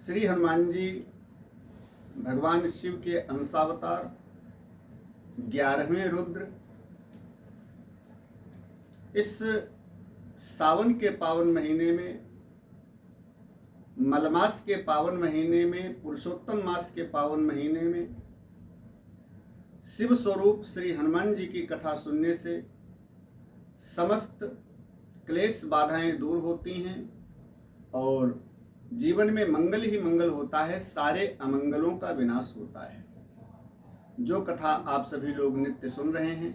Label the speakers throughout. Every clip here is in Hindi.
Speaker 1: श्री हनुमान जी भगवान शिव के अंशावतार 11वें रुद्र। इस सावन के पावन महीने में, मलमास के पावन महीने में, पुरुषोत्तम मास के पावन महीने में शिव स्वरूप श्री हनुमान जी की कथा सुनने से समस्त क्लेश बाधाएं दूर होती हैं और जीवन में मंगल ही मंगल होता है, सारे अमंगलों का विनाश होता है। जो कथा आप सभी लोग नित्य सुन रहे हैं,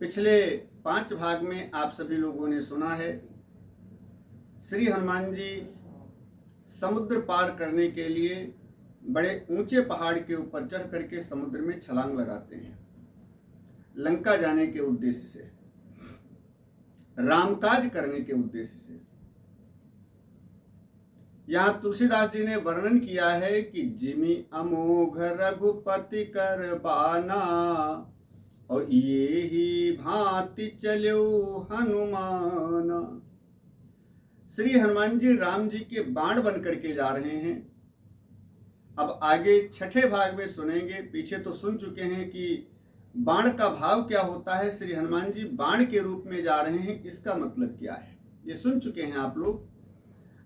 Speaker 1: पिछले 5 भाग में आप सभी लोगों ने सुना है। श्री हनुमान जी समुद्र पार करने के लिए बड़े ऊंचे पहाड़ के ऊपर चढ़ करके समुद्र में छलांग लगाते हैं, लंका जाने के उद्देश्य से, रामकाज करने के उद्देश्य से। यहां तुलसीदास जी ने वर्णन किया है कि जिमि अमोघ रघुपति कर बाना, और ये ही भांति चलो हनुमाना। श्री हनुमान जी राम जी के बाण बन करके जा रहे हैं। अब आगे 6ठे भाग में सुनेंगे। पीछे तो सुन चुके हैं कि बाण का भाव क्या होता है, श्री हनुमान जी बाण के रूप में जा रहे हैं, इसका मतलब क्या है, ये सुन चुके हैं आप लोग।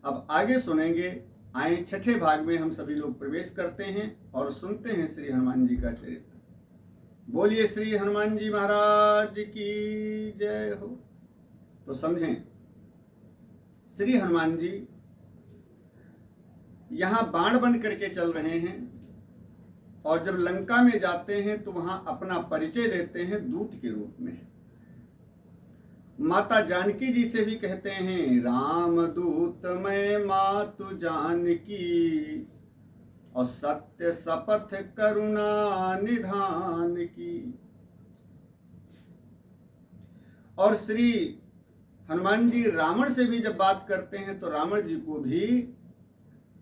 Speaker 1: अब आगे सुनेंगे। आए 6ठे भाग में हम सभी लोग प्रवेश करते हैं और सुनते हैं श्री हनुमान जी का चरित्र। बोलिए श्री हनुमान जी महाराज की जय हो। तो समझें, श्री हनुमान जी यहां बाण बन करके चल रहे हैं और जब लंका में जाते हैं तो वहां अपना परिचय देते हैं दूत के रूप में। माता जानकी जी से भी कहते हैं, राम दूत मैं मातु जानकी, और सत्य शपथ करुणा निधान की। और श्री हनुमान जी रावण से भी जब बात करते हैं तो रावण जी को भी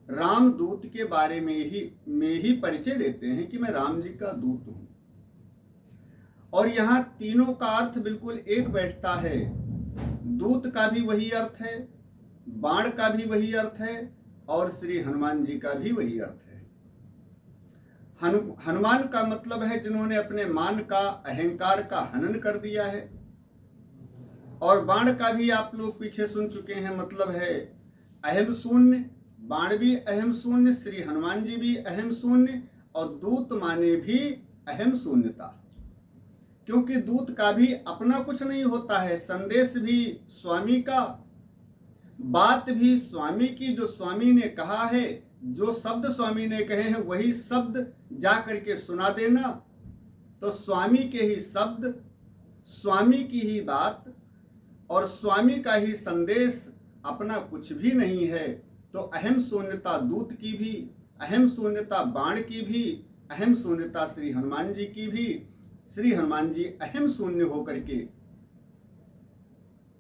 Speaker 1: रामदूत के बारे में ही परिचय देते हैं कि मैं राम जी का दूत हूं। और यहां तीनों का अर्थ बिल्कुल एक बैठता है। दूत का भी वही अर्थ है, बाण का भी वही अर्थ है, और श्री हनुमान जी का भी वही अर्थ है। हनुमान का मतलब है जिन्होंने अपने मान का, अहंकार का हनन कर दिया है। और बाण का भी आप लोग पीछे सुन चुके हैं, मतलब है अहम शून्य। बाण भी अहम शून्य, श्री हनुमान जी भी अहम शून्य, और दूत माने भी अहम शून्यता। क्योंकि दूत का भी अपना कुछ नहीं होता है, संदेश भी स्वामी का, बात भी स्वामी की। जो स्वामी ने कहा है, जो शब्द स्वामी ने कहे हैं वही शब्द जा करके सुना देना। तो स्वामी के ही शब्द, स्वामी की ही बात और स्वामी का ही संदेश, अपना कुछ भी नहीं है। तो अहम शून्यता दूत की भी, अहम शून्यता बाण की भी, अहम शून्यता श्री हनुमान जी की भी। श्री हनुमान जी अहम शून्य होकर के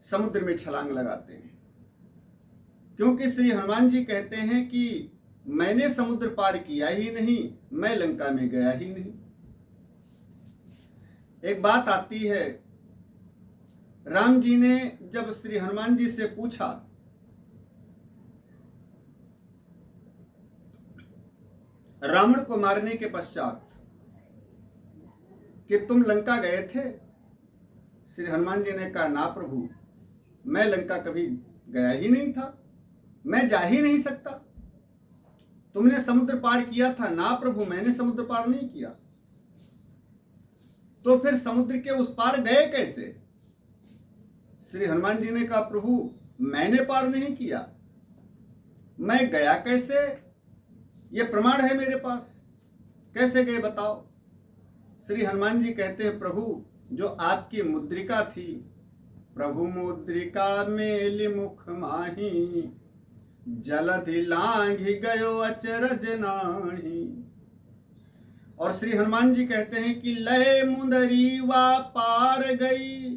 Speaker 1: समुद्र में छलांग लगाते हैं, क्योंकि श्री हनुमान जी कहते हैं कि मैंने समुद्र पार किया ही नहीं, मैं लंका में गया ही नहीं। एक बात आती है, राम जी ने जब श्री हनुमान जी से पूछा रावण को मारने के पश्चात कि तुम लंका गए थे, श्री हनुमान जी ने कहा, ना प्रभु, मैं लंका कभी गया ही नहीं था, मैं जा ही नहीं सकता। तुमने समुद्र पार किया था। ना प्रभु, मैंने समुद्र पार नहीं किया। तो फिर समुद्र के उस पार गए कैसे? श्री हनुमान जी ने कहा, प्रभु, मैंने पार नहीं किया, मैं गया कैसे? ये प्रमाण है मेरे पास, कैसे गए बताओ। श्री हनुमान जी कहते हैं, प्रभु, जो आपकी मुद्रिका थी, प्रभु मुद्रिका मेलि मुख माही, जलधि लांघि गयो अचरज नाही। और श्री हनुमान जी कहते हैं कि लय मुंदरी वा पार गई।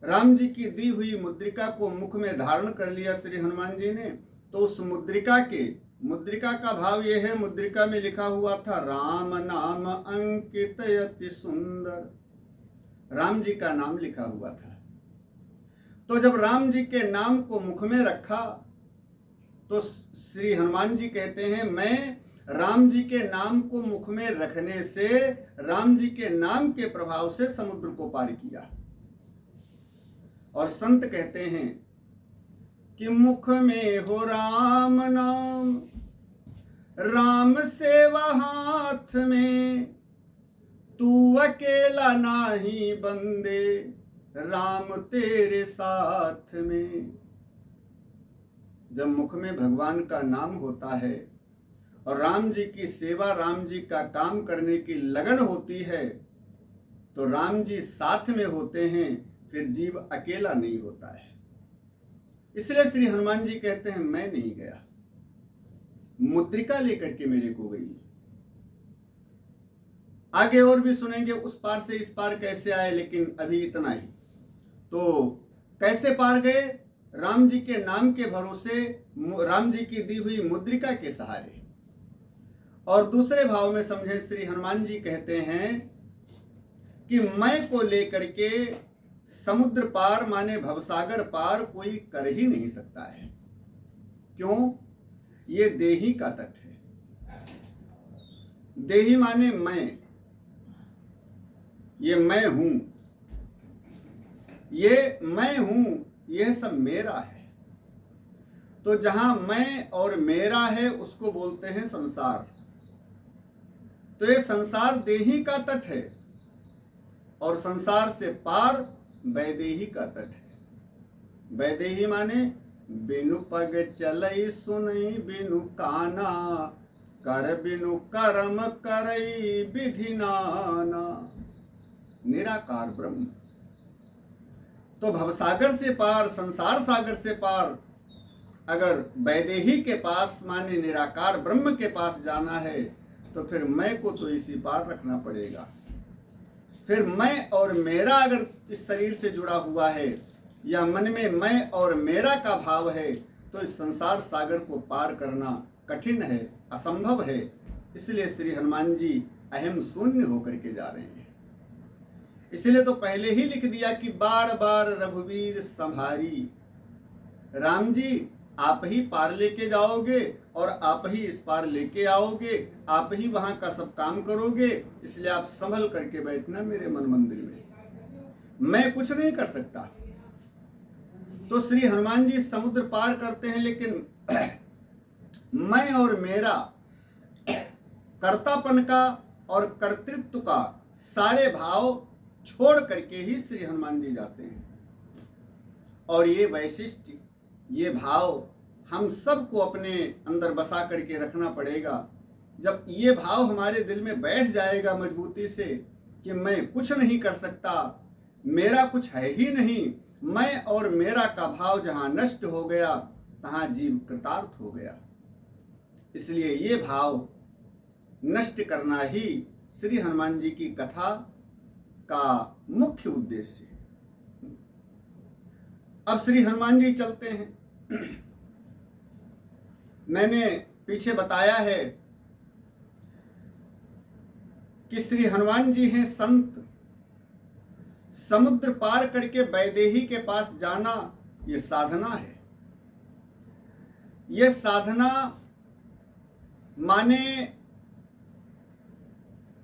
Speaker 1: राम जी की दी हुई मुद्रिका को मुख में धारण कर लिया श्री हनुमान जी ने। तो उस मुद्रिका का भाव यह है, मुद्रिका में लिखा हुआ था, राम नाम अंकित अति सुंदर। राम जी का नाम लिखा हुआ था। तो जब राम जी के नाम को मुख में रखा तो श्री हनुमान जी कहते हैं, मैं राम जी के नाम को मुख में रखने से, राम जी के नाम के प्रभाव से समुद्र को पार किया। और संत कहते हैं कि मुख में हो राम नाम, राम सेवा हाथ में, तू अकेला नाही बंदे, राम तेरे साथ में। जब मुख में भगवान का नाम होता है और राम जी की सेवा, राम जी का काम करने की लगन होती है, तो राम जी साथ में होते हैं, फिर जीव अकेला नहीं होता है। इसलिए श्री हनुमान जी कहते हैं, मैं नहीं गया, मुद्रिका लेकर के मेरे को गई। आगे और भी सुनेंगे, उस पार से इस पार कैसे आए, लेकिन अभी इतना ही। तो कैसे पार गए? राम जी के नाम के भरोसे, राम जी की दी हुई मुद्रिका के सहारे। और दूसरे भाव में समझे, श्री हनुमान जी कहते हैं कि मैं को लेकर के समुद्र पार माने भवसागर पार कोई कर ही नहीं सकता है। क्यों? ये देही का तट है। देही माने मैं, ये मैं हूं, ये मैं हूं, यह सब मेरा है। तो जहां मैं और मेरा है उसको बोलते हैं संसार। तो ये संसार देही का तट है और संसार से पार वैदेही का तट है। वैदेही माने बिनु पग चलई सुनई बिनु काना, कर बिनु कर्म करई विधि नाना, निराकार ब्रह्म। तो भवसागर से पार, संसार सागर से पार अगर वैदेही के पास माने निराकार ब्रह्म के पास जाना है, तो फिर मैं को तो इसी पार रखना पड़ेगा। फिर मैं और मेरा अगर इस शरीर से जुड़ा हुआ है, या मन में मैं और मेरा का भाव है, तो इस संसार सागर को पार करना कठिन है, असंभव है। इसलिए श्री हनुमान जी अहम शून्य होकर के जा रहे हैं। इसलिए तो पहले ही लिख दिया कि बार बार रघुवीर संभारी। राम जी आप ही पार लेके जाओगे और आप ही इस पार लेके आओगे, आप ही वहां का सब काम करोगे, इसलिए आप संभल करके बैठना मेरे मन मंदिर में, मैं कुछ नहीं कर सकता। तो श्री हनुमान जी समुद्र पार करते हैं, लेकिन मैं और मेरा कर्तापन का और कर्तृत्व का सारे भाव छोड़ करके ही श्री हनुमान जी जाते हैं। और ये वैशिष्ट, ये भाव हम सबको अपने अंदर बसा करके रखना पड़ेगा। जब ये भाव हमारे दिल में बैठ जाएगा मजबूती से कि मैं कुछ नहीं कर सकता, मेरा कुछ है ही नहीं, मैं और मेरा का भाव जहां नष्ट हो गया, तहां जीव कृतार्थ हो गया। इसलिए ये भाव नष्ट करना ही श्री हनुमान जी की कथा का मुख्य उद्देश्य है। अब श्री हनुमान जी चलते हैं। मैंने पीछे बताया है कि श्री हनुमान जी हैं संत। समुद्र पार करके वैदेही के पास जाना ये साधना है। ये साधना माने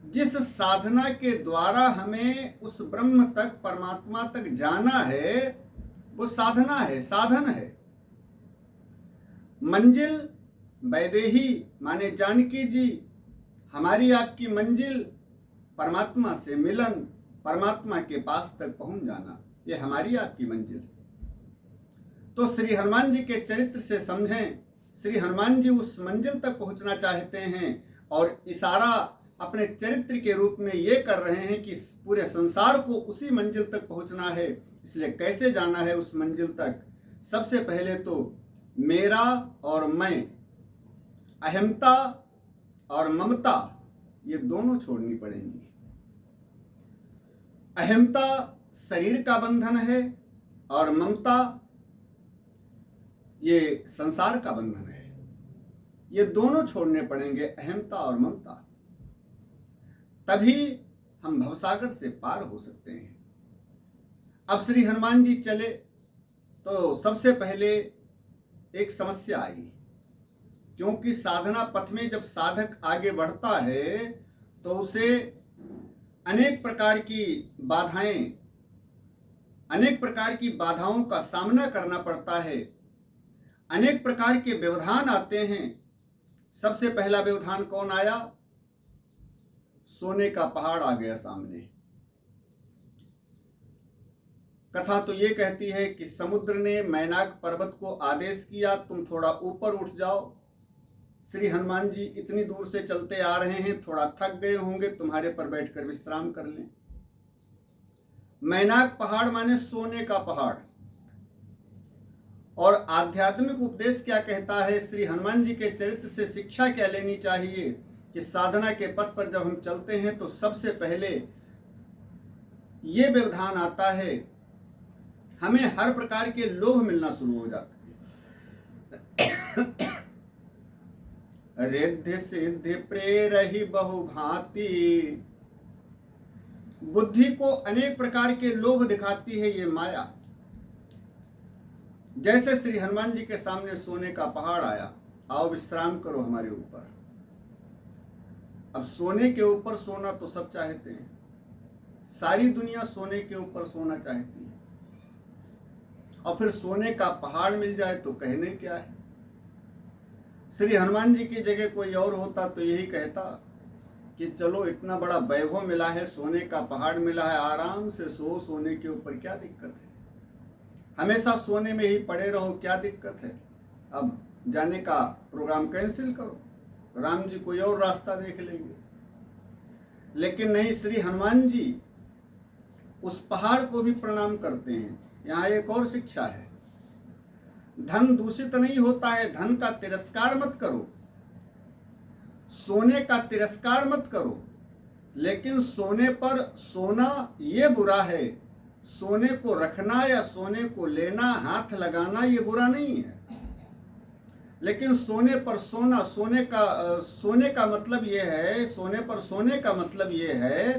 Speaker 1: जिस साधना के द्वारा हमें उस ब्रह्म तक, परमात्मा तक जाना है, वो साधना है, साधन है। मंजिल वैदेही माने जानकी जी, हमारी आपकी मंजिल परमात्मा से मिलन, परमात्मा के पास तक पहुंच जाना, ये हमारी आपकी मंजिल। तो श्री हनुमान जी के चरित्र से समझें, श्री हनुमान जी उस मंजिल तक पहुंचना चाहते हैं और इशारा अपने चरित्र के रूप में ये कर रहे हैं कि पूरे संसार को उसी मंजिल तक पहुंचना है। इसलिए कैसे जाना है उस मंजिल तक? सबसे पहले तो मेरा और मैं, अहमता और ममता, ये दोनों छोड़नी पड़ेंगी। अहमता शरीर का बंधन है और ममता ये संसार का बंधन है। ये दोनों छोड़ने पड़ेंगे, अहमता और ममता, तभी हम भवसागर से पार हो सकते हैं। अब श्री हनुमान जी चले तो सबसे पहले एक समस्या आई, क्योंकि साधना पथ में जब साधक आगे बढ़ता है तो उसे अनेक प्रकार की बाधाओं का सामना करना पड़ता है। अनेक प्रकार के व्यवधान आते हैं। सबसे पहला व्यवधान कौन आया? सोने का पहाड़ आ गया सामने। कथा तो ये कहती है कि समुद्र ने मैनाक पर्वत को आदेश किया, तुम थोड़ा ऊपर उठ जाओ। श्री हनुमान जी इतनी दूर से चलते आ रहे हैं, थोड़ा थक गए होंगे, तुम्हारे पर बैठकर विश्राम कर लें। मैनाक पहाड़ माने सोने का पहाड़। और आध्यात्मिक उपदेश क्या कहता है? श्री हनुमान जी के चरित्र से शिक्षा क्या लेनी चाहिए कि साधना के पथ पर जब हम चलते हैं तो सबसे पहले ये व्यवधान आता है, हमें हर प्रकार के लोभ मिलना शुरू हो जाता है। रिद्धि सिद्धि प्रेरहि बहुभांति, बुद्धि को अनेक प्रकार के लोभ दिखाती है ये माया। जैसे श्री हनुमान जी के सामने सोने का पहाड़ आया, आओ विश्राम करो हमारे ऊपर। अब सोने के ऊपर सोना तो सब चाहते हैं, सारी दुनिया सोने के ऊपर सोना चाहती है, और फिर सोने का पहाड़ मिल जाए तो कहने क्या है। श्री हनुमान जी की जगह कोई और होता तो यही कहता कि चलो इतना बड़ा वैभव मिला है, सोने का पहाड़ मिला है, आराम से सो, सोने के ऊपर क्या दिक्कत है, हमेशा सोने में ही पड़े रहो, क्या दिक्कत है, अब जाने का प्रोग्राम कैंसिल करो, राम जी कोई और रास्ता देख लेंगे। लेकिन नहीं, श्री हनुमान जी उस पहाड़ को भी प्रणाम करते हैं। यहाँ एक और शिक्षा है, धन दूषित नहीं होता है, धन का तिरस्कार मत करो, सोने का तिरस्कार मत करो, लेकिन सोने पर सोना ये बुरा है, सोने को रखना या सोने को लेना, हाथ लगाना ये बुरा नहीं है। लेकिन सोने पर सोना, सोने का मतलब ये है, सोने पर सोने का मतलब ये है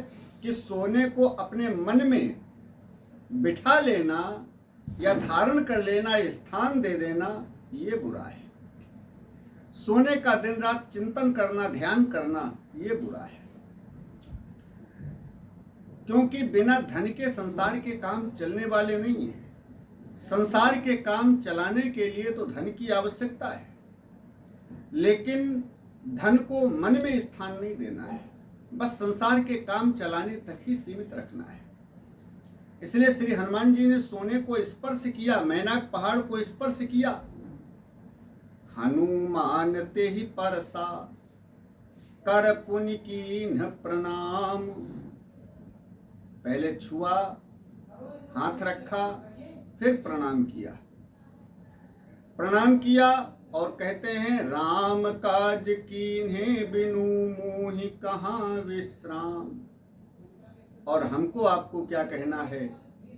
Speaker 1: कि सोने को अपने मन में बिठा लेना या धारण कर लेना, स्थान दे देना, ये बुरा है। सोने का दिन रात चिंतन करना, ध्यान करना, ये बुरा है। क्योंकि बिना धन के संसार के काम चलने वाले नहीं है। संसार के काम चलाने के लिए तो धन की आवश्यकता है, लेकिन धन को मन में स्थान नहीं देना है, बस संसार के काम चलाने तक ही सीमित रखना है। इसलिए श्री हनुमान जी ने सोने को स्पर्श किया, मैनाक पहाड़ को स्पर्श किया। हनुमान ते ही परसा कर पुनि कीन्ह प्रणाम। पहले छुआ, हाथ रखा, फिर प्रणाम किया। प्रणाम किया और कहते हैं, राम काज कीन्हे बिनु मोहि कहाँ विश्राम। और हमको आपको क्या कहना है?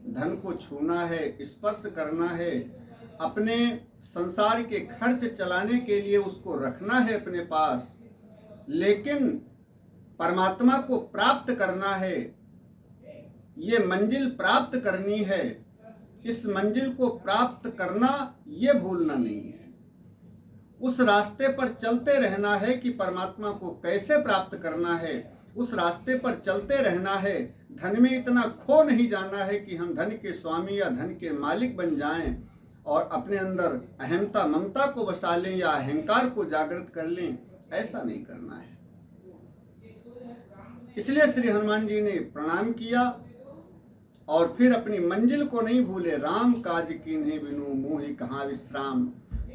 Speaker 1: धन को छूना है, स्पर्श करना है, अपने संसार के खर्च चलाने के लिए उसको रखना है अपने पास, लेकिन परमात्मा को प्राप्त करना है, ये मंजिल प्राप्त करनी है। इस मंजिल को प्राप्त करना ये भूलना नहीं है, उस रास्ते पर चलते रहना है कि परमात्मा को कैसे प्राप्त करना है, उस रास्ते पर चलते रहना है। धन में इतना खो नहीं जाना है कि हम धन के स्वामी या धन के मालिक बन जाएं और अपने अंदर अहमता ममता को बसा लें या अहंकार को जागृत कर लें, ऐसा नहीं करना है। इसलिए श्री हनुमान जी ने प्रणाम किया और फिर अपनी मंजिल को नहीं भूले। राम काज कीन्हे बिनु मोहि कहाँ विश्राम।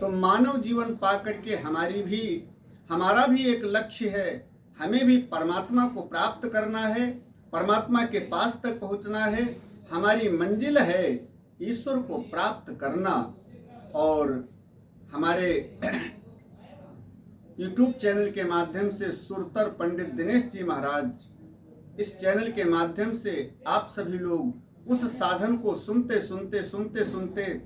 Speaker 1: तो मानव जीवन पा करके हमारा भी एक लक्ष्य है, हमें भी परमात्मा को प्राप्त करना है, परमात्मा के पास तक पहुंचना है। हमारी मंजिल है ईश्वर को प्राप्त करना। और हमारे YouTube चैनल के माध्यम से सुरतर पंडित दिनेश जी महाराज, इस चैनल के माध्यम से आप सभी लोग उस साधन को सुनते सुनते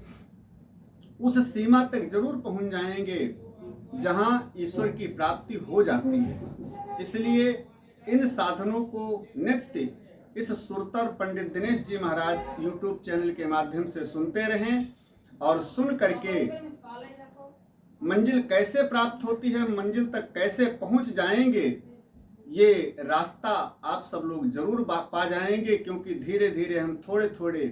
Speaker 1: उस सीमा तक जरूर पहुंच जाएंगे जहां ईश्वर की प्राप्ति हो जाती है। इसलिए इन साधनों को नित्य इस सुरतर पंडित दिनेश जी महाराज YouTube चैनल के माध्यम से सुनते रहें और सुन करके मंजिल कैसे प्राप्त होती है, मंजिल तक कैसे पहुंच जाएंगे, ये रास्ता आप सब लोग जरूर पा जाएंगे, क्योंकि धीरे धीरे हम थोड़े थोड़े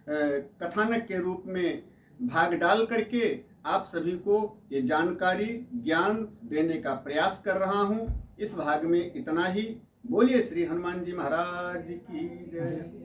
Speaker 1: कथानक के रूप में भाग डाल करके आप सभी को ये जानकारी ज्ञान देने का प्रयास कर रहा हूँ। इस भाग में इतना ही। बोलिए श्री हनुमान जी महाराज की जय।